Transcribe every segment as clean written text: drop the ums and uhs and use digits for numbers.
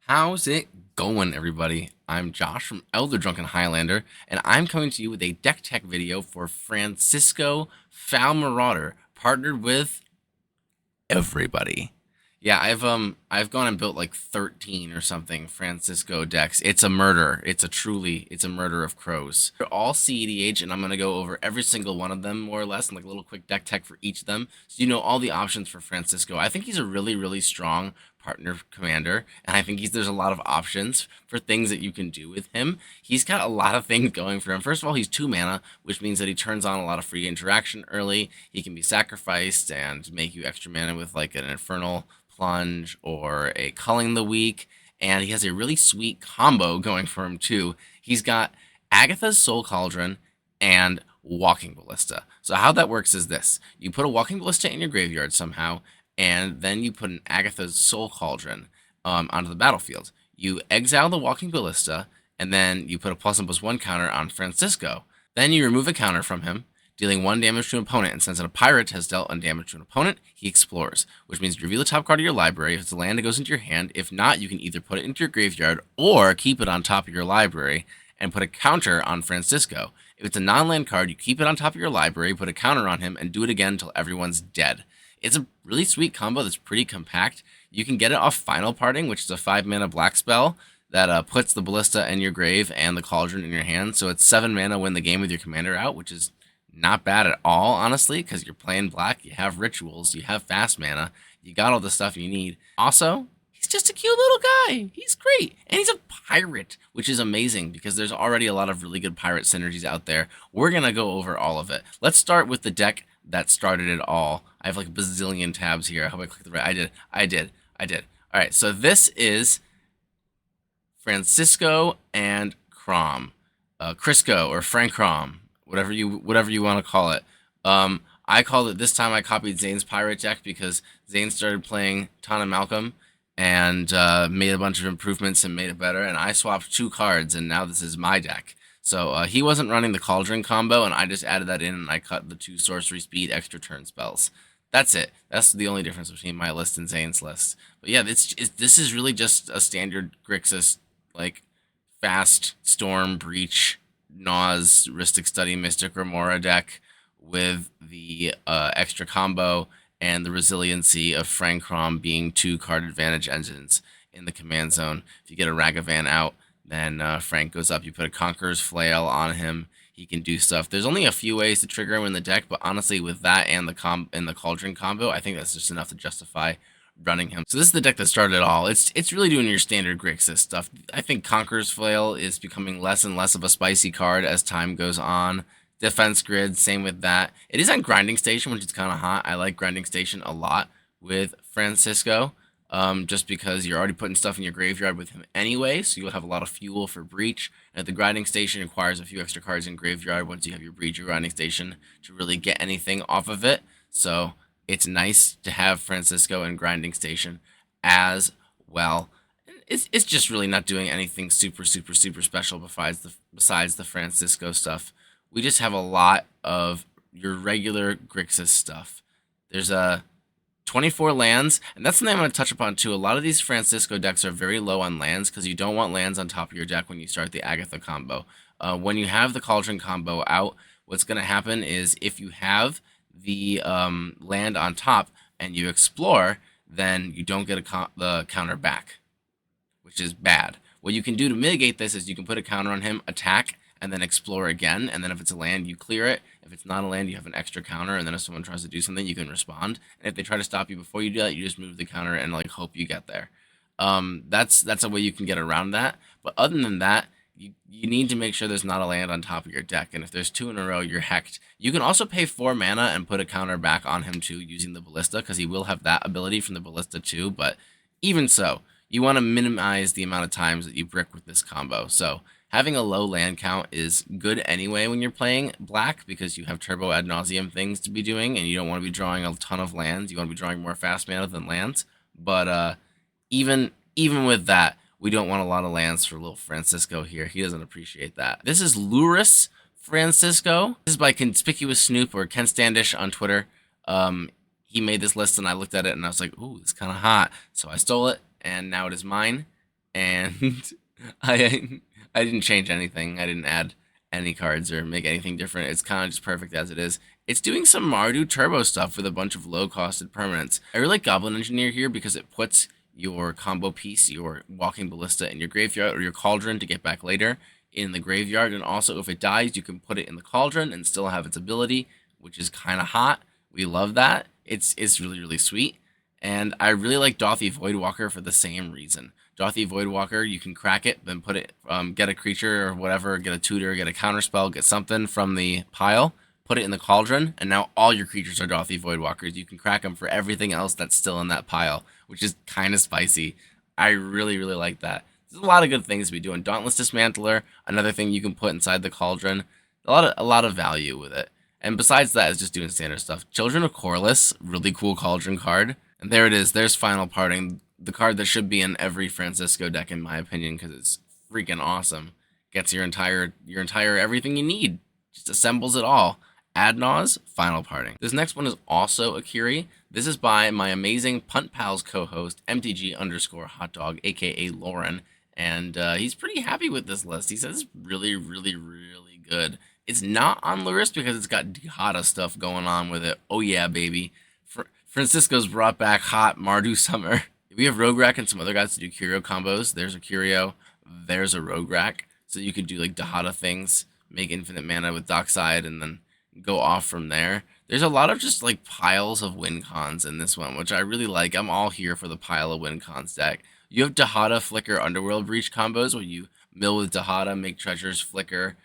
How's it going, everybody? I'm Josh from Elder Drunken Highlander, and I'm coming to you with a deck tech video for Francisco Foul Marauder, partnered with everybody. Yeah, I've gone and built like 13 or something Francisco decks. It's a murder. It's a murder of crows. They're all cEDH, and I'm gonna go over every single one of them more or less, and like a little quick deck tech for each of them, so you know all the options for Francisco. I think he's a really strong partner commander, and I think there's a lot of options for things that you can do with him. He's got a lot of things going for him. First of all, he's 2 mana, which means that he turns on a lot of free interaction early. He can be sacrificed and make you extra mana with like an Infernal Plunge or a Culling the Weak, and he has a really sweet combo going for him too. He's got Agatha's Soul Cauldron and Walking Ballista. So how that works is this: you put a Walking Ballista in your graveyard somehow, and then you put an Agatha's Soul Cauldron onto the battlefield. You exile the Walking Ballista, and then you put a +1/+1 counter on Francisco. Then you remove a counter from him, dealing 1 damage to an opponent, and since a pirate has dealt 1 damage to an opponent, he explores, which means you reveal the top card of your library. If it's a land, it goes into your hand. If not, you can either put it into your graveyard or keep it on top of your library and put a counter on Francisco. If it's a non-land card, you keep it on top of your library, put a counter on him, and do it again until everyone's dead. It's a really sweet combo that's pretty compact. You can get it off Final Parting, which is a 5-mana black spell that puts the Ballista in your grave and the Cauldron in your hand. So it's 7 mana, win the game with your commander out, which is not bad at all, honestly, because you're playing black, you have rituals, you have fast mana, you got all the stuff you need. Also, he's just a cute little guy. He's great. And he's a pirate, which is amazing because there's already a lot of really good pirate synergies out there. We're going to go over all of it. Let's start with the deck that started it all. I have like a bazillion tabs here. I hope I clicked the right. I did. All right, so this is Francisco and Kraum. Crisco or Frank Kraum, whatever you want to call it. I called it this time. I copied Zane's pirate deck because Zane started playing Tymna Malcolm and made a bunch of improvements and made it better. And I swapped 2 cards, and now this is my deck. So he wasn't running the Cauldron combo, and I just added that in, and I cut the 2 sorcery speed extra turn spells. That's it. That's the only difference between my list and Zane's list. But yeah, this is really just a standard Grixis, like, fast Storm Breach Naus, Rhystic Study, Mystic Remora deck with the extra combo and the resiliency of Frank Kraum being 2 card advantage engines in the command zone. If you get a Ragavan out, then Frank goes up. You put a Conqueror's Flail on him. He can do stuff. There's only a few ways to trigger him in the deck, but honestly, with that and the Cauldron combo, I think that's just enough to justify running him. So this is the deck that started it all. It's really doing your standard Grixis stuff. I think Conqueror's Flail is becoming less and less of a spicy card as time goes on. Defense Grid, same with that. It is on Grinding Station, which is kind of hot. I like Grinding Station a lot with Francisco, just because you're already putting stuff in your graveyard with him anyway, so you'll have a lot of fuel for Breach. And the Grinding Station requires a few extra cards in graveyard once you have your Breach or Grinding Station to really get anything off of it. So it's nice to have Francisco and Grinding Station as well. It's just really not doing anything super special besides the Francisco stuff. We just have a lot of your regular Grixis stuff. There's 24 lands, and that's something I'm going to touch upon too. A lot of these Francisco decks are very low on lands because you don't want lands on top of your deck when you start the Agatha combo. When you have the Cauldron combo out, what's going to happen is if you have the land on top and you explore, then you don't get the counter back, which is bad. What you can do to mitigate this is you can put a counter on him, attack, and then explore again, and then if it's a land, you clear it. If it's not a land, you have an extra counter, and then if someone tries to do something, you can respond. And if they try to stop you before you do that, you just move the counter and like hope you get there. That's a way you can get around that. But other than that, you need to make sure there's not a land on top of your deck, and if there's 2 in a row, you're hecked. You can also pay 4 mana and put a counter back on him too using the Ballista, because he will have that ability from the Ballista too, but even so, you want to minimize the amount of times that you brick with this combo. So having a low land count is good anyway when you're playing black because you have turbo ad nauseum things to be doing and you don't want to be drawing a ton of lands. You want to be drawing more fast mana than lands. But even with that, we don't want a lot of lands for little Francisco here. He doesn't appreciate that. This is Lurrus Francisco. This is by Conspicuous Snoop or Ken Standish on Twitter. He made this list and I looked at it and I was like, ooh, it's kind of hot. So I stole it and now it is mine. and I I didn't change anything. I didn't add any cards or make anything different. It's kind of just perfect as it is. It's doing some Mardu turbo stuff with a bunch of low-costed permanents. I really like Goblin Engineer here because it puts your combo piece, your Walking Ballista, in your graveyard or your Cauldron to get back later in the graveyard. And also, if it dies, you can put it in the Cauldron and still have its ability, which is kind of hot. We love that. It's really, really sweet. And I really like Dothy Voidwalker for the same reason. Dothy Voidwalker, you can crack it, then put it, get a creature or whatever, get a tutor, get a counterspell, get something from the pile, put it in the Cauldron, and now all your creatures are Dothy Voidwalkers. You can crack them for everything else that's still in that pile, which is kind of spicy. I really, really like that. There's a lot of good things to be doing. Dauntless Dismantler, another thing you can put inside the Cauldron. A lot of value with it. And besides that, it's just doing standard stuff. Children of Corliss, really cool Cauldron card. And there it is. There's Final Parting, the card that should be in every Francisco deck, in my opinion, because it's freaking awesome. Gets your entire everything you need. Just assembles it all. Naus, Final Parting. This next one is also Akiri. This is by my amazing Punt Pals co-host, MTG_hotdog, aka Loren. And he's pretty happy with this list. He says it's really, really, really good. It's not on Lurrus because it's got Dihada stuff going on with it. Oh yeah, baby. Francisco's brought back hot Mardu Summer. We have Rogue Rack and some other guys to do curio combos. There's a curio, there's a Rogue Rack. So you could do like Dihada things, make infinite mana with Dockside, and then go off from there. There's a lot of just like piles of win cons in this one, which I really like. I'm all here for the pile of win cons deck. You have Dihada Flicker Underworld Breach combos where you mill with Dihada, make treasures flicker,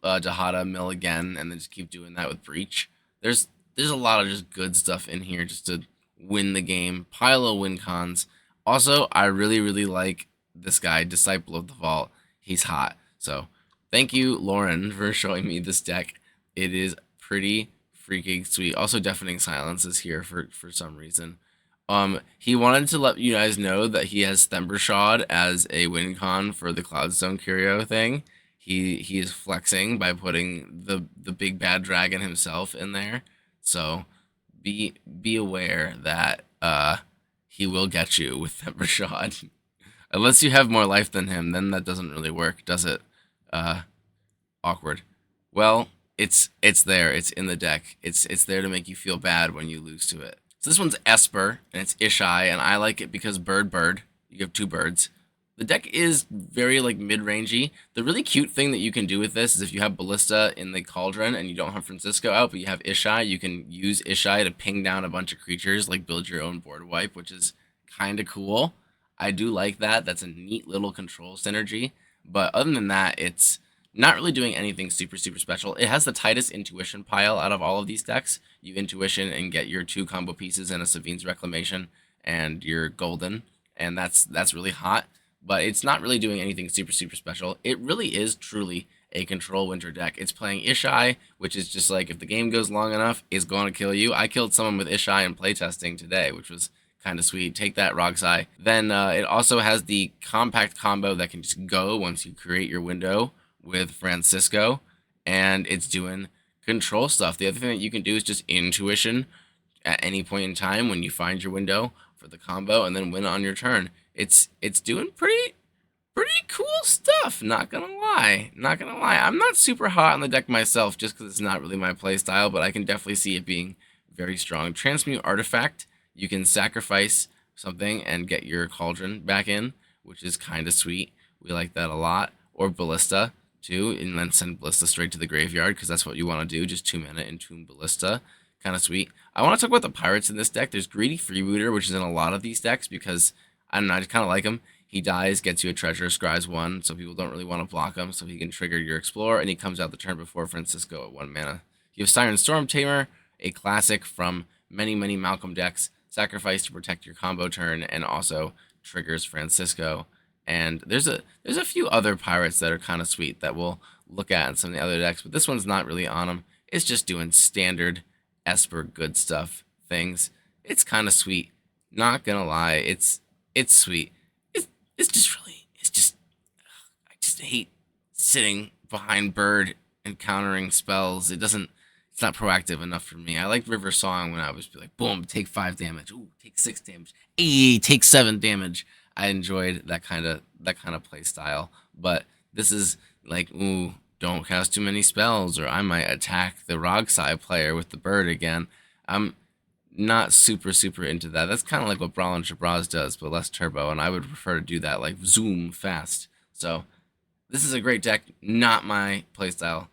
Dihada, mill again, and then just keep doing that with Breach. There's a lot of just good stuff in here just to win the game. Pile of win cons. Also, I really, really like this guy, Disciple of the Vault. He's hot. So thank you, Loren, for showing me this deck. It is pretty freaking sweet. Also, Deafening Silence is here for some reason. He wanted to let you guys know that he has Thembershod as a win con for the Cloudstone Curio thing. He is flexing by putting the big bad dragon himself in there. So be aware that he will get you with Thembershod. Unless you have more life than him, then that doesn't really work, does it? Awkward. Well, it's there. It's in the deck. It's there to make you feel bad when you lose to it. So this one's Esper, and it's Ishai, and I like it because bird. You have two birds. The deck is very like mid-rangey. The really cute thing that you can do with this is if you have Ballista in the Cauldron and you don't have Francisco out, but you have Ishai, you can use Ishai to ping down a bunch of creatures, like build your own board wipe, which is kind of cool. I do like that. That's a neat little control synergy. But other than that, it's not really doing anything super, super special. It has the tightest intuition pile out of all of these decks. You intuition and get your 2 combo pieces and a Savine's Reclamation and your golden, and that's really hot. But it's not really doing anything super, super special. It really is truly a control winter deck. It's playing Ishai, which is just like if the game goes long enough, it's going to kill you. I killed someone with Ishai in playtesting today, which was kind of sweet. Take that, Rogsai. Then it also has the compact combo that can just go once you create your window with Francisco, and it's doing control stuff. The other thing that you can do is just intuition at any point in time when you find your window for the combo and then win on your turn. It's doing pretty cool stuff, not gonna lie. I'm not super hot on the deck myself just because it's not really my play style, but I can definitely see it being very strong. Transmute Artifact, you can sacrifice something and get your Cauldron back in, which is kind of sweet. We like that a lot. Or Ballista, too, and then send Ballista straight to the graveyard, because that's what you want to do, just 2 mana, Entomb Ballista. Kind of sweet. I want to talk about the pirates in this deck. There's Greedy Freebooter, which is in a lot of these decks, because, I don't know, I just kind of like him. He dies, gets you a treasure, scries 1, so people don't really want to block him, so he can trigger your Explorer, and he comes out the turn before Francisco at 1 mana. You have Siren Storm Tamer, a classic from many, many Malcolm decks. Sacrifice to protect your combo turn, and also triggers Francisco. And there's a few other pirates that are kind of sweet that we'll look at in some of the other decks, but this one's not really on them. It's just doing standard Esper good stuff things. It's kind of sweet. Not gonna lie, it's sweet. It's just I just hate sitting behind Bird and countering spells. It's not proactive enough for me. I liked River Song when I was like, boom, take 5 damage. Ooh, take 6 damage. Hey, take 7 damage. I enjoyed that kind of play style. But this is like, ooh, don't cast too many spells, or I might attack the Rogsai player with the bird again. I'm not super into that. That's kind of like what Brawl and Shabraz does, but less turbo, and I would prefer to do that like zoom fast. So this is a great deck, not my playstyle.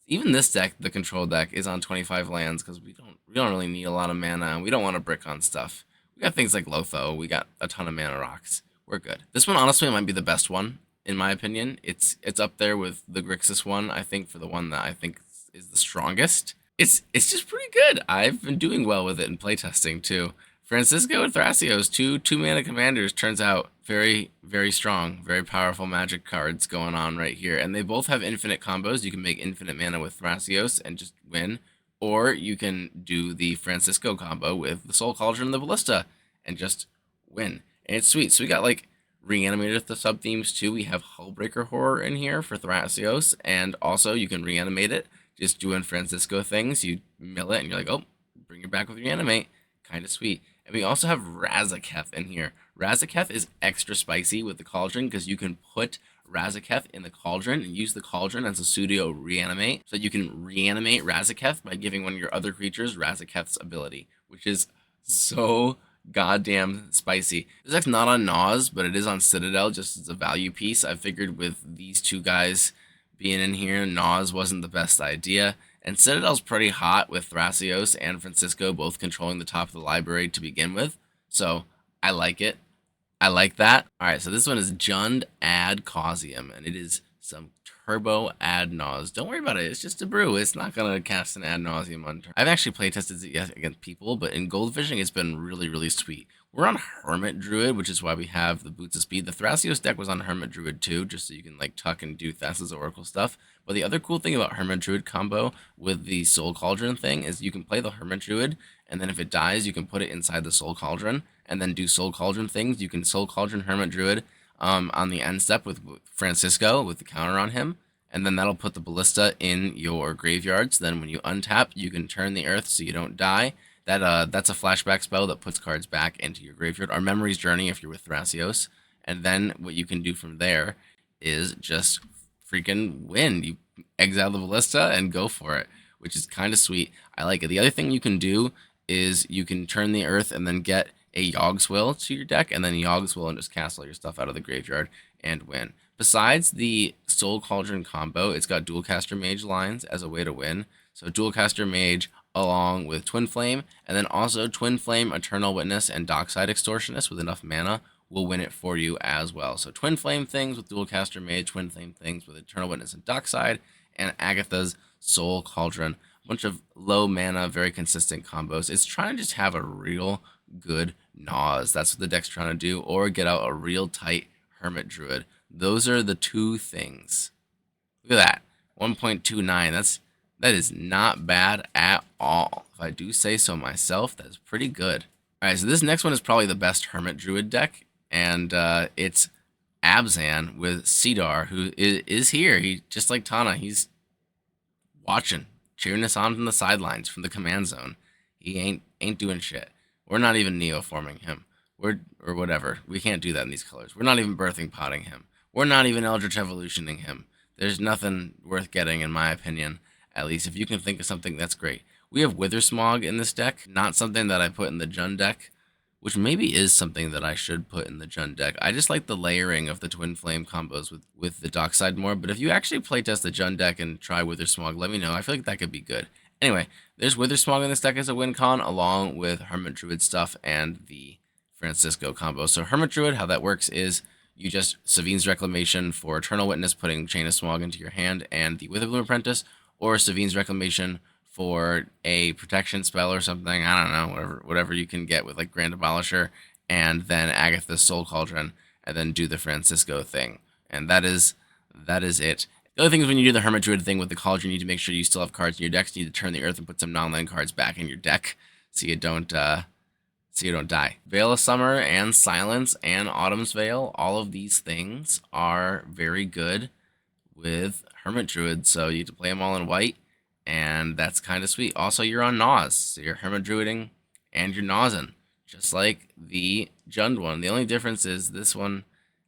Even this deck, the control deck, is on 25 lands because we don't really need a lot of mana, and we don't want to brick on stuff. We got things like Lotho, we got a ton of mana rocks. We're good. This one honestly might be the best one in my opinion. It's up there with the Grixis one, I think, for the one that I think is the strongest. It's just pretty good. I've been doing well with it in playtesting too. Francisco and Thrasios, two mana commanders, turns out very strong, very powerful magic cards going on right here. And they both have infinite combos. You can make infinite mana with Thrasios and just win, or you can do the Francisco combo with the Soul Cauldron and the Ballista and just win. And it's sweet. So we got like Reanimator with the sub themes too. We have Hullbreaker Horror in here for Thrasios, and also you can reanimate it. Just doing Francisco things. You mill it, and you're like, oh, bring it back with Reanimate. Kind of sweet. And we also have Razaketh in here. Razaketh is extra spicy with the Cauldron because you can put Razaketh in the Cauldron and use the Cauldron as a pseudo reanimate. So you can reanimate Razaketh by giving one of your other creatures Razaketh's ability, which is so goddamn spicy. This deck's not on Naus, but it is on Citadel just as a value piece. I figured with these two guys being in here, Naus wasn't the best idea. And Citadel's pretty hot with Thrasios and Francisco both controlling the top of the library to begin with. So I like it. I like that. Alright, so this one is Jund Ad Causium, and it is some turbo ad Naus. Don't worry about it, it's just a brew. It's not going to cast an ad nauseum on turn. I've actually playtested it against people, but in Goldfishing it's been really sweet. We're on Hermit Druid, which is why we have the Boots of Speed. The Thrasios deck was on Hermit Druid too, just so you can like tuck and do Thassa's Oracle stuff. But the other cool thing about Hermit Druid combo with the Soul Cauldron thing is you can play the Hermit Druid, and then if it dies, you can put it inside the Soul Cauldron, and then do Soul Cauldron things. You can Soul Cauldron Hermit Druid on the end step with Francisco, with the counter on him, and then that'll put the Ballista in your graveyard. So then when you untap, you can turn the earth so you don't die. That's a flashback spell that puts cards back into your graveyard. Our Memory's Journey if you're with Thrasios. And then what you can do from there is just freaking win. You exile the Ballista and go for it, which is kind of sweet. I like it. The other thing you can do is you can turn the earth and then get a Yogswill to your deck, and then Yogswill and just cast all your stuff out of the graveyard and win. Besides the Soul Cauldron combo, it's got Dualcaster Mage lines as a way to win. So Dualcaster Mage along with Twin Flame, and then also Twin Flame, Eternal Witness, and Dockside Extortionist with enough mana will win it for you as well. So Twin Flame things with Dualcaster Mage, Twin Flame things with Eternal Witness and Dockside, and Agatha's Soul Cauldron. A bunch of low mana, very consistent combos. It's trying to just have a real good Naus. That's what the deck's trying to do, or get out a real tight Hermit Druid. Those are the two things. Look at that. 1.29. That is not bad at all. If I do say so myself, that's pretty good. Alright, so this next one is probably the best Hermit Druid deck, and it's Abzan with Cedar, who is here. He, just like Tana, he's watching, cheering us on from the sidelines, from the command zone. He ain't doing shit. We're not even neoforming him. Or whatever. We can't do that in these colors. We're not even birthing potting him. We're not even Eldritch Evolutioning him. There's nothing worth getting, in my opinion. At least if you can think of something, that's great. We have Withersmog in this deck, not something that I put in the Jund deck, which maybe is something that I should put in the Jund deck. I just like the layering of the Twin Flame combos with the Dockside more, but if you actually playtest the Jund deck and try Withersmog, let me know. I feel like that could be good. Anyway, there's Withersmog in this deck as a win con, along with Hermit Druid stuff and the Francisco combo. So Hermit Druid, how that works is you just Savine's Reclamation for Eternal Witness, putting Chain of Smog into your hand, and the Witherbloom Apprentice, or Savine's Reclamation for a protection spell or something. I don't know, whatever you can get with like Grand Abolisher, and then Agatha's Soul Cauldron, and then do the Francisco thing. And that is it. The other thing is when you do the Hermit Druid thing with the Cauldron, you need to make sure you still have cards in your deck. So you need to turn the earth and put some non-land cards back in your deck so you don't die. Veil of Summer and Silence and Autumn's Veil, all of these things are very good with Hermit Druid, so you have to play them all in white, and that's kind of sweet. Also, you're on Naus, so you're Hermit Druiding and you're Nausing. just like the Jund one. The only difference is this one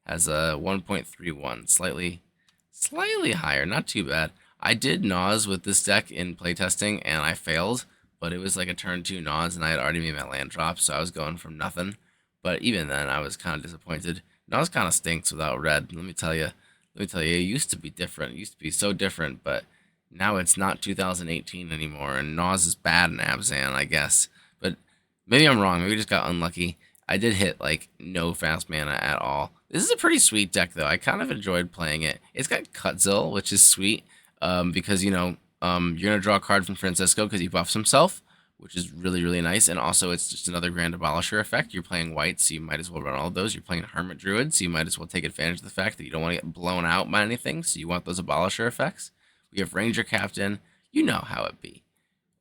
has a 1.31, slightly higher, not too bad. I did Naus with this deck in playtesting, and I failed, but it was like a turn 2 Naus, and I had already made my land drop, so I was going from nothing. But even then, I was kind of disappointed. Naus kind of stinks without red. Let me tell you, it used to be different. It used to be so different, but now it's not 2018 anymore, and Naus is bad in Abzan, I guess. But maybe I'm wrong. Maybe we just got unlucky. I did hit like no fast mana at all. This is a pretty sweet deck, though. I kind of enjoyed playing it. It's got Cutzil, which is sweet, because you're gonna draw a card from Francisco because he buffs himself, which is really nice. And also, it's just another Grand Abolisher effect. You're playing white, so you might as well run all of those. You're playing Hermit Druid, so you might as well take advantage of the fact that you don't want to get blown out by anything, so you want those Abolisher effects. We have Ranger Captain. You know how it be.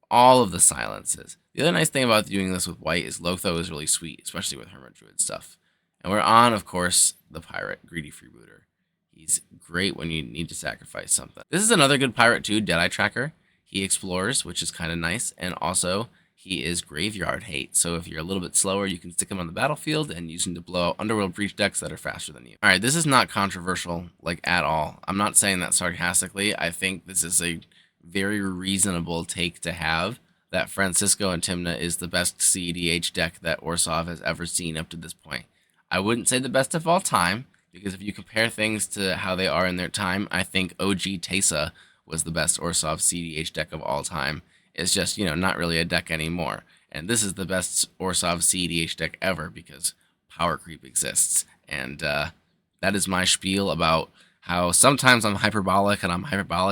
All of the silences. The other nice thing about doing this with white is Lotho is really sweet, especially with Hermit Druid stuff. And we're on, of course, the Pirate, Greedy Freebooter. He's great when you need to sacrifice something. This is another good pirate too, Deadeye Tracker. He explores, which is kind of nice, and also he is Graveyard Hate. So if you're a little bit slower, you can stick him on the battlefield and use him to blow out Underworld Breach decks that are faster than you. All right, this is not controversial, like, at all. I'm not saying that sarcastically. I think this is a very reasonable take to have, that Francisco and Tymna is the best cEDH deck that Orsov has ever seen up to this point. I wouldn't say the best of all time, because if you compare things to how they are in their time, I think OG Tesa was the best Orsov cEDH deck of all time. It's just, not really a deck anymore. And this is the best Orsov cEDH deck ever because power creep exists. And that is my spiel about how sometimes I'm hyperbolic,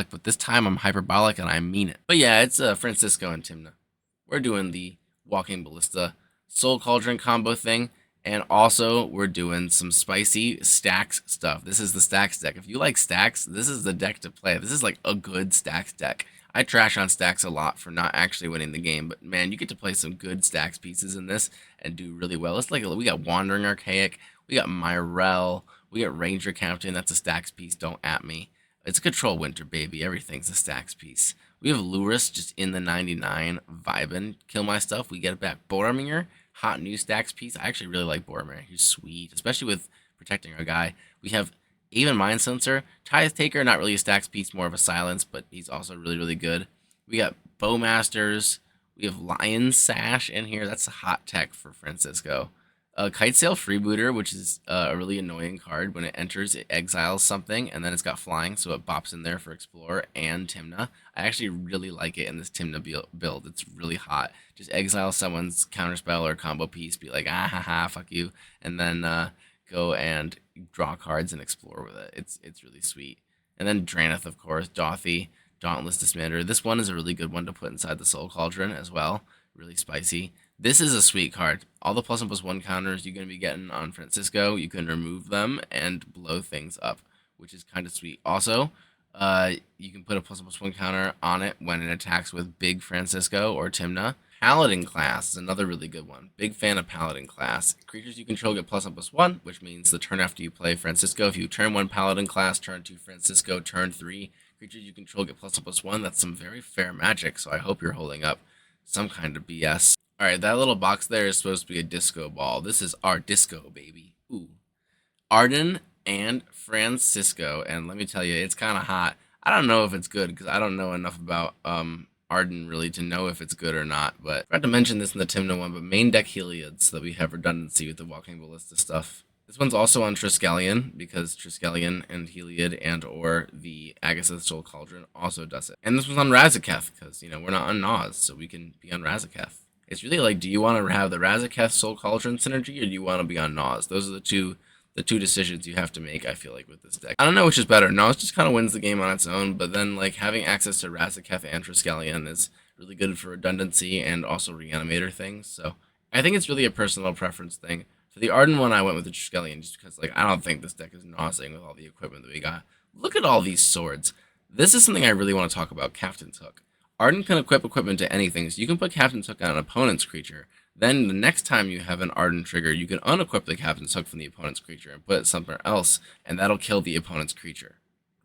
but this time I'm hyperbolic and I mean it. But yeah, it's Francisco and Tymna. We're doing the Walking Ballista Soul Cauldron combo thing, and also we're doing some spicy stacks stuff. This is the stacks deck. If you like stacks, this is the deck to play. This is like a good stacks deck. I trash on stacks a lot for not actually winning the game, but man, you get to play some good stacks pieces in this and do really well. It's like we got Wandering Archaic, we got Myrel, we got Ranger Captain. That's a stacks piece. Don't at me. It's a Control Winter, baby. Everything's a stacks piece. We have Lurrus just in the 99 vibing. Kill my stuff. We get it back. Boromir, hot new stacks piece. I actually really like Boromir. He's sweet, especially with protecting our guy. We have even Mind Sensor. Tithe Taker, not really a stacks piece, more of a silence, but he's also really good. We got Bowmasters. We have Lion Sash in here. That's a hot tech for Francisco. Kitesail Freebooter, which is a really annoying card. When it enters, it exiles something, and then it's got flying, so it bops in there for Explorer and Tymna. I actually really like it in this Tymna build. It's really hot. Just exile someone's counterspell or combo piece, be like, ah ha ha, fuck you, and then go and draw cards and explore with it. It's really sweet. And then Draneth, of course, Dothy, Dauntless Dismander. This one is a really good one to put inside the Soul Cauldron as well. Really spicy. This is a sweet card. All the +1/+1 counters you're going to be getting on Francisco, you can remove them and blow things up, which is kind of sweet. Also, you can put a +1/+1 counter on it when it attacks with Big Francisco or Tymna. Paladin class is another really good one. Big fan of Paladin class. Creatures you control get +1/+1, which means the turn after you play Francisco. If you turn 1 Paladin class, turn 2 Francisco, turn 3 creatures you control get +1/+1. That's some very fair magic, so I hope you're holding up some kind of BS. Alright, that little box there is supposed to be a disco ball. This is our disco, baby. Ooh. Ardenn and Francisco, and let me tell you, it's kind of hot. I don't know if it's good, because I don't know enough about Ardenn really to know if it's good or not, but I forgot to mention this in the Tymna one, but main deck Heliod, so that we have redundancy with the Walking Ballista stuff. This one's also on Triskelion, because Triskelion and Heliod and or the Agatha Soul Cauldron also does it. And this one's on Razaketh, because, we're not on Naus, so we can be on Razaketh. It's really like, do you want to have the Razaketh Soul Cauldron synergy, or do you want to be on Naus? Those are the two decisions you have to make, I feel like, with this deck. I don't know which is better. Naus just kind of wins the game on its own, but then, like, having access to Razaketh and Triskelion is really good for redundancy and also reanimator things, so I think it's really a personal preference thing. For the Ardenn one, I went with the Triskelion just because, like, I don't think this deck is nauseating with all the equipment that we got. Look at all these swords. This is something I really want to talk about, Captain's Hook. Ardenn can equip equipment to anything, so you can put Captain's Hook on an opponent's creature. Then the next time you have an Ardenn trigger, you can unequip the Captain's Hook from the opponent's creature and put it somewhere else, and that'll kill the opponent's creature,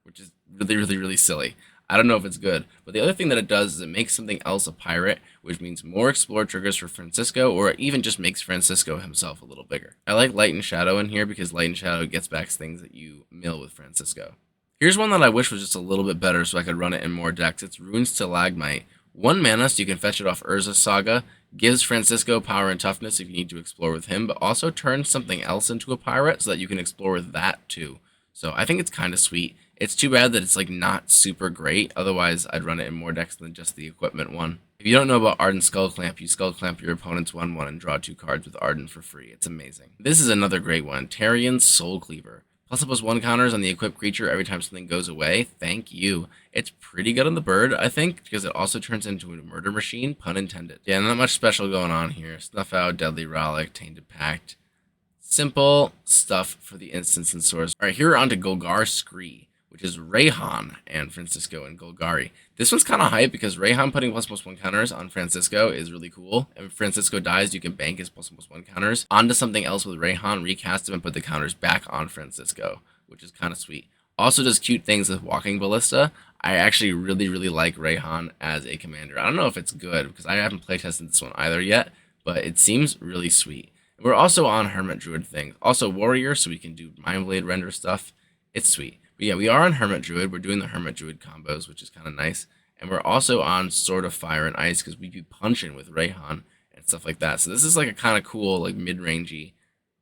which is really silly. I don't know if it's good. But the other thing that it does is it makes something else a pirate, which means more explore triggers for Francisco, or it even just makes Francisco himself a little bigger. I like Light and Shadow in here because Light and Shadow gets back things that you mill with Francisco. Here's one that I wish was just a little bit better so I could run it in more decks. It's Runes Stalagmite. 1 mana, so you can fetch it off Urza's Saga. Gives Francisco power and toughness if you need to explore with him, but also turns something else into a pirate so that you can explore with that too. So I think it's kind of sweet. It's too bad that it's like not super great. Otherwise, I'd run it in more decks than just the equipment one. If you don't know about Ardenn Skullclamp, you Skullclamp your opponent's 1/1 and draw 2 cards with Ardenn for free. It's amazing. This is another great one. Tarian's Soul Cleaver. +1 counters on the equipped creature every time something goes away. Thank you. It's pretty good on the bird, I think, because it also turns into a murder machine, pun intended. Yeah, not much special going on here. Snuff Out, Deadly Relic, Tainted Pact. Simple stuff for the instants and source. Alright, here we're on to Golgar Scree, which is Rayhan and Francisco and Golgari. This one's kind of hype because Rayhan putting +1 counters on Francisco is really cool. And if Francisco dies, you can bank his +1 counters onto something else with Rayhan, recast him, and put the counters back on Francisco, which is kind of sweet. Also does cute things with Walking Ballista. I actually really like Rayhan as a commander. I don't know if it's good because I haven't playtested this one either yet, but it seems really sweet. We're also on Hermit Druid things. Also Warrior, so we can do Mindblade render stuff. It's sweet. But yeah, we are on Hermit Druid. We're doing the Hermit Druid combos, which is kind of nice. And we're also on Sword of Fire and Ice because we be punching with Rayhan and stuff like that. So this is like a kind of cool, like mid-rangey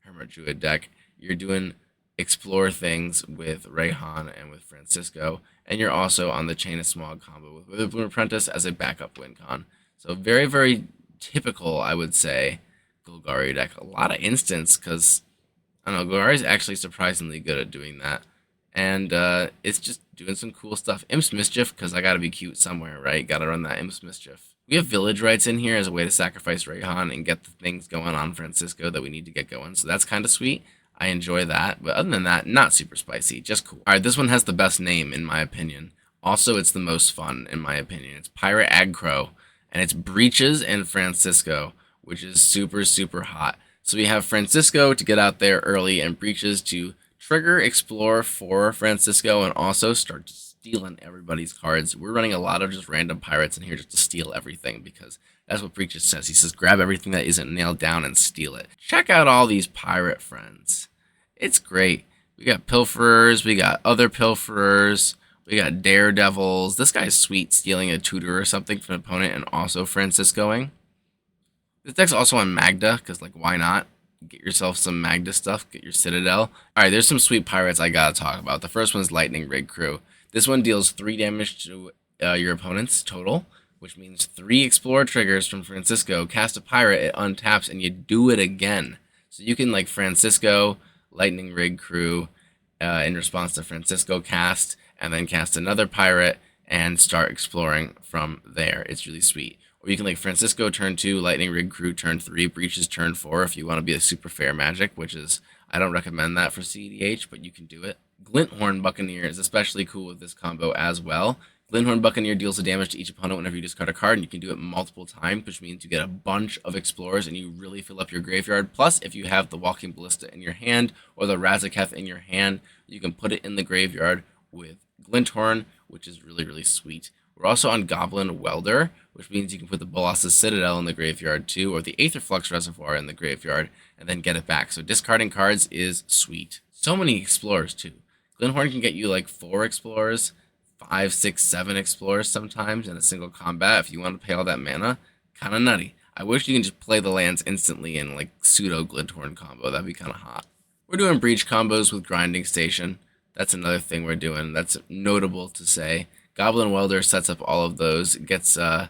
Hermit Druid deck. You're doing explore things with Rayhan and with Francisco. And you're also on the Chain of Smog combo with Witherbloom Apprentice as a backup win con. So very typical, I would say, Golgari deck. A lot of instants because, I don't know, Golgari is actually surprisingly good at doing that. And it's just doing some cool stuff. Imp's Mischief, because I gotta be cute somewhere, right? Gotta run that Imp's Mischief. We have Village Rites in here as a way to sacrifice Rayhan and get the things going on Francisco that we need to get going. So that's kind of sweet. I enjoy that. But other than that, not super spicy. Just cool. Alright, this one has the best name, in my opinion. Also, it's the most fun, in my opinion. It's Pirate Aggro. And it's Breeches and Francisco, which is super hot. So we have Francisco to get out there early and Breeches to trigger explore for Francisco and also start stealing everybody's cards. We're running a lot of just random pirates in here just to steal everything because that's what Breeches says. He says grab everything that isn't nailed down and steal it. Check out all these pirate friends. It's great. We got pilferers, we got other pilferers, we got daredevils. This guy's sweet, stealing a tutor or something from an opponent and also Franciscoing. This deck's also on Magda, because, like, why not? Get yourself some Magda stuff, get your Citadel. Alright, there's some sweet pirates I gotta talk about. The first one's Lightning Rig Crew. This one deals 3 damage to your opponents total, which means 3 Explore triggers from Francisco. Cast a pirate, it untaps, and you do it again. So you can, like, Francisco, Lightning Rig Crew, in response to Francisco cast, and then cast another pirate, and start exploring from there. It's really sweet. Or you can like Francisco turn 2, Lightning Rig Crew turn 3, Breeches turn 4 if you want to be a super fair magic, which is, I don't recommend that for cEDH, but you can do it. Glinthorn Buccaneer is especially cool with this combo as well. Glinthorn Buccaneer deals the damage to each opponent whenever you discard a card, and you can do it multiple times, which means you get a bunch of Explorers and you really fill up your graveyard. Plus, if you have the Walking Ballista in your hand or the Razaketh in your hand, you can put it in the graveyard with Glinthorn, which is really sweet. We're also on Goblin Welder, which means you can put the Ballista Citadel in the graveyard too, or the Aetherflux Reservoir in the graveyard, and then get it back. So discarding cards is sweet. So many Explorers too. Glinthorn can get you like 4 Explorers, 5, 6, 7 Explorers sometimes in a single combat if you want to pay all that mana. Kind of nutty. I wish you can just play the lands instantly in like pseudo Glinthorn combo. That'd be kind of hot. We're doing Breach combos with Grinding Station. That's another thing we're doing. That's notable to say. Goblin Welder sets up all of those. Goblin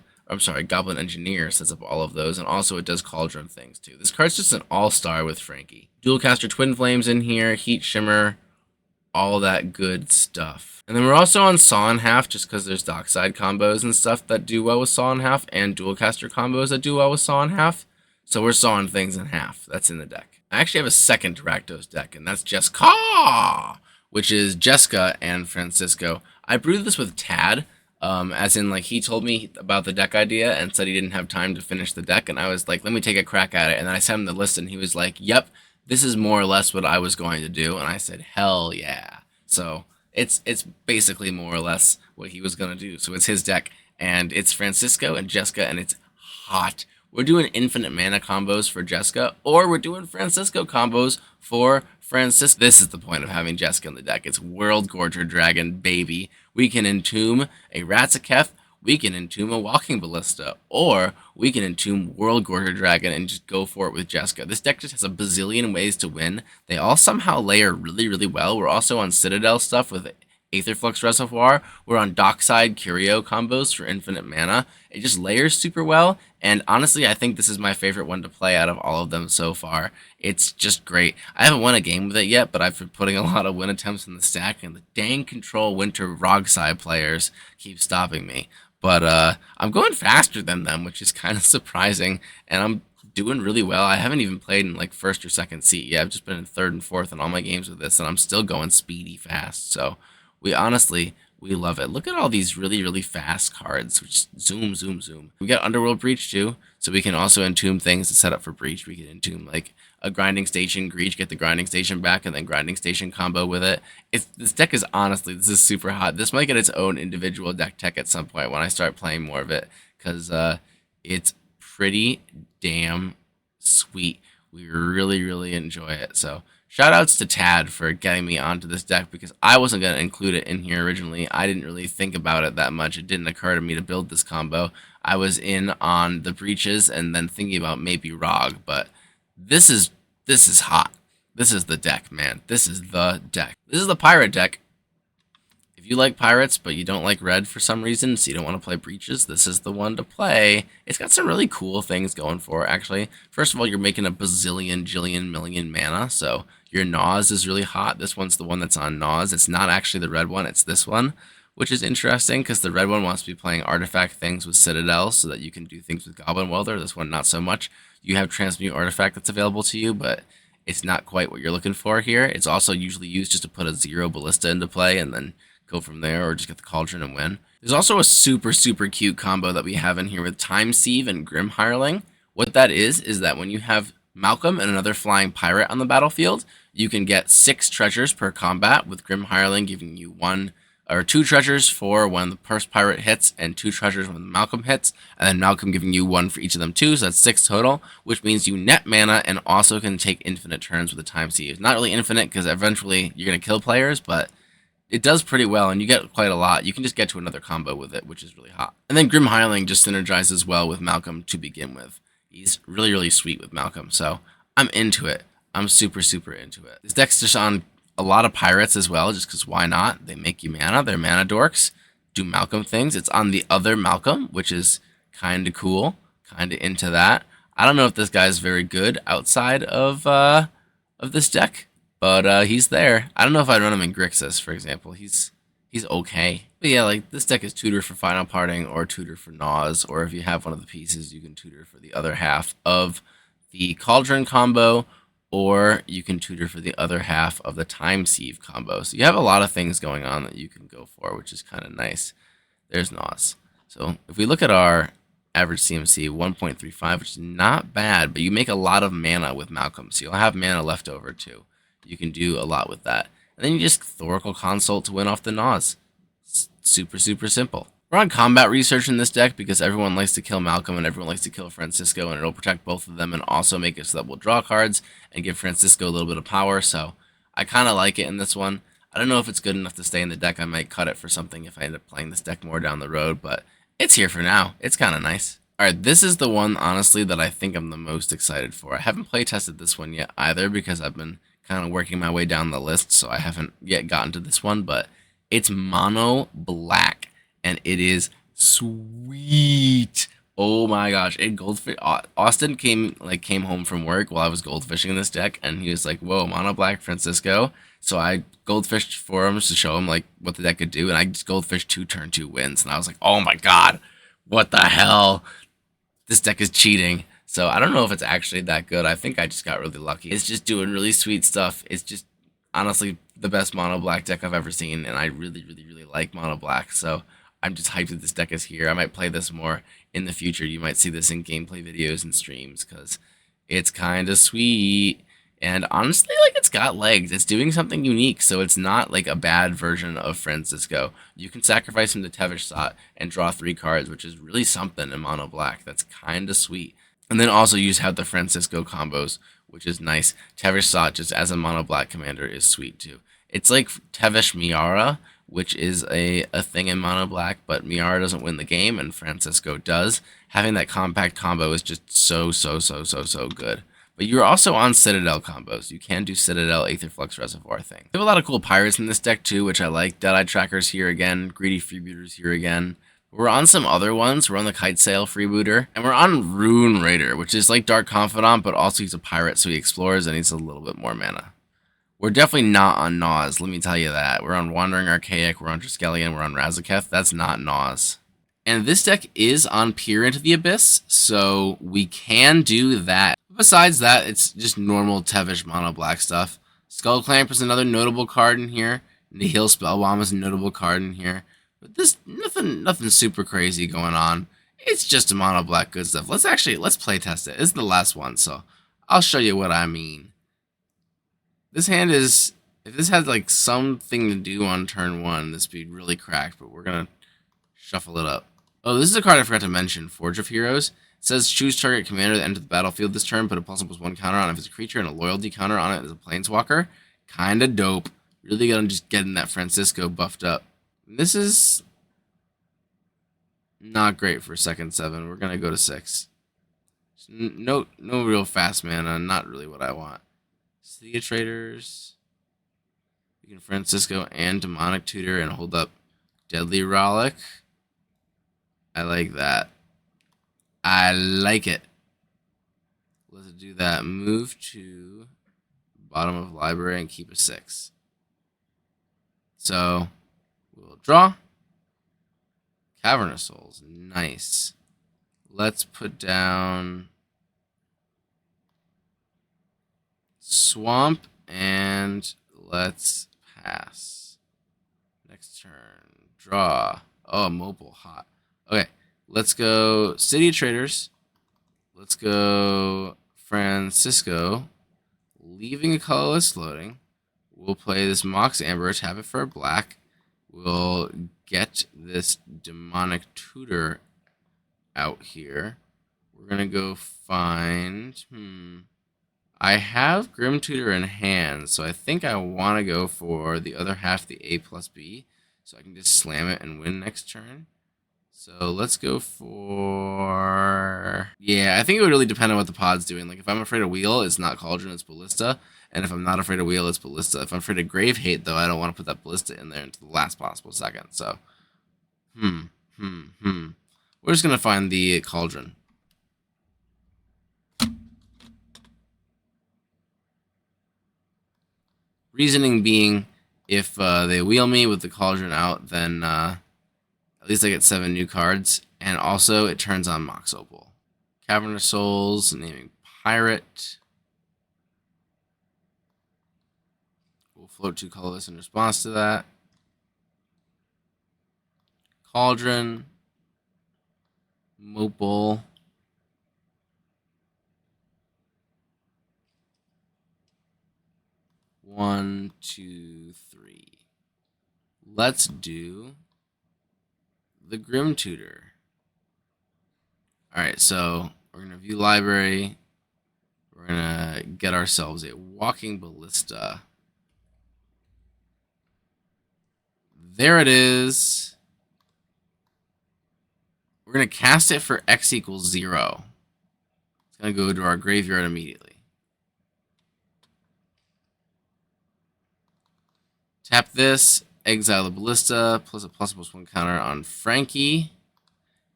Engineer sets up all of those, and also it does Cauldron things too. This card's just an all-star with Frankie. Dualcaster Twin Flames in here, Heat Shimmer, all that good stuff. And then we're also on Saw in Half, just because there's Dockside combos and stuff that do well with Saw in Half, and Dualcaster combos that do well with Saw in Half. So we're sawing things in half. That's in the deck. I actually have a second Rakdos deck, and that's Jeska, which is Jeska and Francisco. I brewed this with Tad, as in, like, he told me about the deck idea and said he didn't have time to finish the deck, and I was like, let me take a crack at it, and then I sent him the list, and he was like, yep, this is more or less what I was going to do, and I said, hell yeah. So It's basically more or less what he was gonna do. So it's his deck, and it's Francisco and Jeska, and it's hot. We're doing infinite mana combos for Jeska, or we're doing Francisco combos for Francisco. This is the point of having Jeska in the deck. It's Worldgorger Dragon, baby. We can entomb a Ratzaketh, we can entomb a Walking Ballista, or we can entomb Worldgorger Dragon and just go for it with Jeska. This deck just has a bazillion ways to win. They all somehow layer really, really well. We're also on Citadel stuff with Aetherflux Reservoir. We're on Dockside Curio combos for infinite mana. It just layers super well, and honestly, I think this is my favorite one to play out of all of them so far. It's just great. I haven't won a game with it yet, but I've been putting a lot of win attempts in the stack, and the dang Control Winter Rogside players keep stopping me. But I'm going faster than them, which is kind of surprising, and I'm doing really well. I haven't even played in like first or second seat yet. I've just been in third and fourth in all my games with this, and I'm still going speedy fast. So we love it. Look at all these really, really fast cards, which zoom, zoom, zoom. We got Underworld Breach too, so we can also entomb things to set up for Breach. We can entomb like a Grinding Station Breach, get the Grinding Station back, and then Grinding Station combo with it. This deck is honestly, this is super hot. This might get its own individual deck tech at some point when I start playing more of it, because it's pretty damn sweet. We really, really enjoy it. So shoutouts to Tad for getting me onto this deck, because I wasn't going to include it in here originally. I didn't really think about it that much. It didn't occur to me to build this combo. I was in on the Breaches and then thinking about maybe Rog, but this is hot. This is the deck, man. This is the deck. This is the pirate deck. If you like pirates, but you don't like red for some reason, so you don't want to play Breaches, this is the one to play. It's got some really cool things going for it, actually. First of all, you're making a bazillion, jillion, million mana, so your Naus is really hot. This one's the one that's on Naus. It's not actually the red one, it's this one, which is interesting, because the red one wants to be playing artifact things with Citadel, so that you can do things with Goblin Welder. This one, not so much. You have Transmute Artifact that's available to you, but it's not quite what you're looking for here. It's also usually used just to put a 0 Ballista into play, and then go from there, or just get the Cauldron and win. There's also a super, super cute combo that we have in here with Time Sieve and Grim Hireling. What that is that when you have Malcolm and another flying pirate on the battlefield, you can get 6 treasures per combat, with Grim Hireling giving you 1 or 2 treasures for when the first pirate hits, and 2 treasures when Malcolm hits, and then Malcolm giving you 1 for each of them too, so that's 6 total, which means you net mana and also can take infinite turns with the Time Sieve. Not really infinite, because eventually you're going to kill players, but it does pretty well, and you get quite a lot. You can just get to another combo with it, which is really hot. And then Grim Hireling just synergizes well with Malcolm to begin with. He's really, really sweet with Malcolm, so I'm into it. I'm super, super into it. This deck's just on a lot of pirates as well, just because why not? They make you mana. They're mana dorks. Do Malcolm things. It's on the other Malcolm, which is kind of cool. Kind of into that. I don't know if this guy's very good outside of this deck, but he's there. I don't know if I'd run him in Grixis, for example. He's okay. But yeah, like this deck is tutor for Final Parting or tutor for Naus, or if you have one of the pieces, you can tutor for the other half of the Cauldron combo, or you can tutor for the other half of the Time Sieve combo. So you have a lot of things going on that you can go for, which is kind of nice. There's Naus. So if we look at our average CMC, 1.35, which is not bad, but you make a lot of mana with Malcolm, so you'll have mana left over too. You can do a lot with that. And then you just Thoracle Consult to win off the Naus. It's super, super simple. We're on combat research in this deck because everyone likes to kill Malcolm and everyone likes to kill Francisco, and it'll protect both of them and also make it so that we'll draw cards and give Francisco a little bit of power. So I kind of like it in this one. I don't know if it's good enough to stay in the deck. I might cut it for something if I end up playing this deck more down the road, but it's here for now. It's kind of nice. Alright, this is the one, honestly, that I think I'm the most excited for. I haven't play tested this one yet either because I've been kind of working my way down the list, so I haven't yet gotten to this one, but it's mono black, and it is sweet. Oh my gosh, it goldfish. Austin came home from work while I was goldfishing this deck, and he was like, "Whoa, mono black Francisco." So I goldfished for him to show him like what the deck could do, and I just goldfished 2 turn 2 wins, and I was like, "Oh my god, what the hell? This deck is cheating." So I don't know if it's actually that good. I think I just got really lucky. It's just doing really sweet stuff. It's just honestly the best mono black deck I've ever seen, and I really, really, really like mono black. So I'm just hyped that this deck is here. I might play this more in the future. You might see this in gameplay videos and streams because it's kind of sweet. And honestly, like, it's got legs. It's doing something unique, so it's not like a bad version of Francisco. You can sacrifice him to Tevesh Sot and draw 3 cards, which is really something in mono black. That's kind of sweet. And then also you have the Francisco combos, which is nice. Tevesh Sot, just as a mono black commander, is sweet too. It's like Tevesh Miara, which is a thing in mono black, but Miara doesn't win the game, and Francisco does. Having that compact combo is just so good. But you're also on Citadel combos. You can do Citadel Aetherflux Reservoir thing. They have a lot of cool pirates in this deck too, which I like. Deadeye Trackers here again. Greedy Freebooters here again. We're on some other ones. We're on the Kite Sail Freebooter. And we're on Rune Raider, which is like Dark Confidant, but also he's a pirate, so he explores and he's a little bit more mana. We're definitely not on Naus, let me tell you that. We're on Wandering Archaic, we're on Triskelion, we're on Razaketh. That's not Naus. And this deck is on Peer into the Abyss, so we can do that. Besides that, it's just normal Tevesh mono black stuff. Skull Clamp is another notable card in here. Nihil Spellbomb is a notable card in here. But this nothing super crazy going on. It's just a mono black good stuff. Let's play test it. This is the last one, so I'll show you what I mean. This hand is, if this had like something to do on turn 1, this would be really cracked, but we're gonna shuffle it up. Oh, this is a card I forgot to mention, Forge of Heroes. It says choose target commander that enters the battlefield this turn, put a +1/+1 counter on it if it's a creature, and a loyalty counter on it as a planeswalker. Kinda dope. Really gonna just getting that Francisco buffed up. This is not great for second 7. We're gonna go to 6. No real fast mana, not really what I want. cEDH Traders. We can Francisco and Demonic Tutor and hold up Deadly Rollick. I like that. I like it. Let's do that. Move to bottom of library and keep a 6. So we'll draw. Cavernous Souls. Nice. Let's put down Swamp and let's pass. Next turn. Draw. Oh, mobile. Hot. Okay. Let's go City Traders. Let's go Francisco. Leaving a colorless loading. We'll play this Mox Amber, tap it for a black. We'll get this Demonic Tutor out here. We're going to go find... I have Grim Tutor in hand, so I think I want to go for the other half, the A+B, so I can just slam it and win next turn. So let's go for... Yeah, I think it would really depend on what the pod's doing. Like, if I'm afraid of Wheel, it's not Cauldron, it's Ballista. And if I'm not afraid of Wheel, it's Ballista. If I'm afraid of Grave Hate, though, I don't want to put that Ballista in there until the last possible second. So, We're just going to find the Cauldron. Reasoning being, if they wheel me with the Cauldron out, then at least I get 7 new cards. And also, it turns on Mox Opal. Cavernous Souls, naming Pirate. We'll float 2 colorless in response to that. Cauldron. Mopal. One, two, three. Let's do the Grim Tutor. Alright, so we're going to view library. We're going to get ourselves a Walking Ballista. There it is. We're going to cast it for X = 0. It's going to go to our graveyard immediately. Tap this, exile the Ballista, plus a +1 counter on Frankie.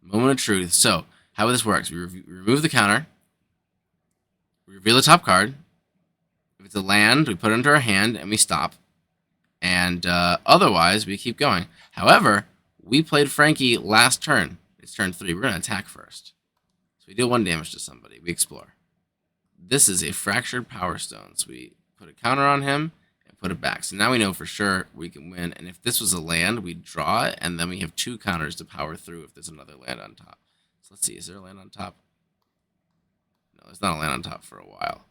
Moment of truth. So, how this works, we remove the counter, we reveal the top card. If it's a land, we put it into our hand, and we stop. And otherwise, we keep going. However, we played Frankie last turn. It's turn 3. We're going to attack first. So we deal 1 damage to somebody. We explore. This is a Fractured Power Stone. So we put a counter on him, put it back. So now we know for sure we can win. And if this was a land, we'd draw it, and then we have 2 counters to power through if there's another land on top. So let's see, is there a land on top? No, there's not a land on top for a while.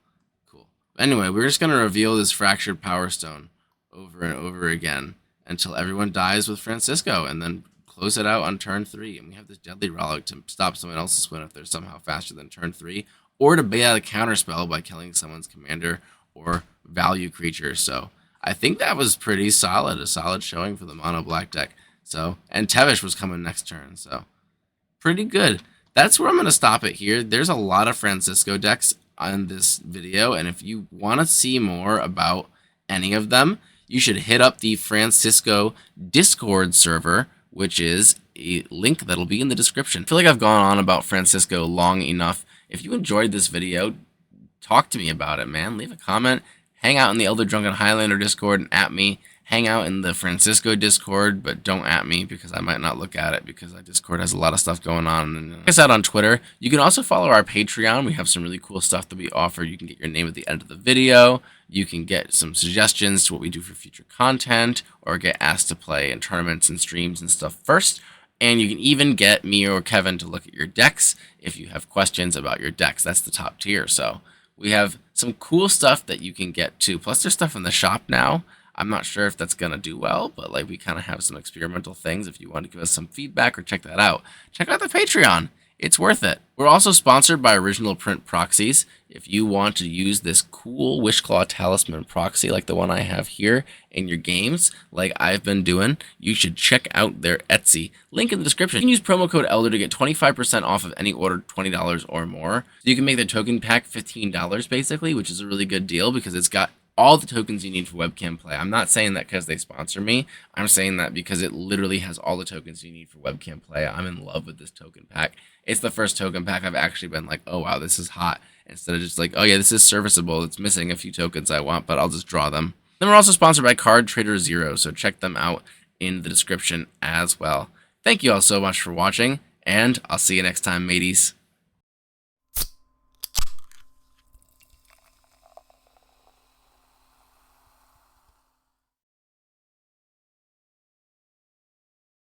Cool. Anyway, we're just going to reveal this Fractured Power Stone over and over again until everyone dies with Francisco, and then close it out on turn 3. And we have this Deadly Relic to stop someone else's win if they're somehow faster than turn 3, or to bait out a counterspell by killing someone's commander or value creature. So I think that was pretty solid, a solid showing for the mono black deck. So, and Tevesh was coming next turn, so pretty good. That's where I'm going to stop it here. There's a lot of Francisco decks on this video, and if you want to see more about any of them, you should hit up the Francisco Discord server, which is a link that'll be in the description. I feel like I've gone on about Francisco long enough. If you enjoyed this video, talk to me about it, man. Leave a comment. Hang out in the Elder Drunken Highlander Discord and at me. Hang out in the Francisco Discord, but don't at me because I might not look at it because that Discord has a lot of stuff going on. And check us out on Twitter. You can also follow our Patreon. We have some really cool stuff that we offer. You can get your name at the end of the video. You can get some suggestions to what we do for future content, or get asked to play in tournaments and streams and stuff first. And you can even get me or Kevin to look at your decks if you have questions about your decks. That's the top tier. So we have some cool stuff that you can get too. Plus there's stuff in the shop now. I'm not sure if that's going to do well, but like we kind of have some experimental things. If you want to give us some feedback or check that out, check out the Patreon. It's worth it. We're also sponsored by Original Print Proxies. If you want to use this cool Wishclaw Talisman proxy like the one I have here in your games, like I've been doing, you should check out their Etsy. Link in the description. You can use promo code ELDER to get 25% off of any order $20 or more. So you can make the token pack $15 basically, which is a really good deal because it's got all the tokens you need for webcam play. I'm not saying that because they sponsor me. I'm saying that because it literally has all the tokens you need for webcam play. I'm in love with this token pack. It's the first token pack I've actually been like, oh wow, this is hot. Instead of just like, oh yeah, this is serviceable. It's missing a few tokens I want, but I'll just draw them. Then we're also sponsored by Card Trader Zero, so check them out in the description as well. Thank you all so much for watching, and I'll see you next time, mateys.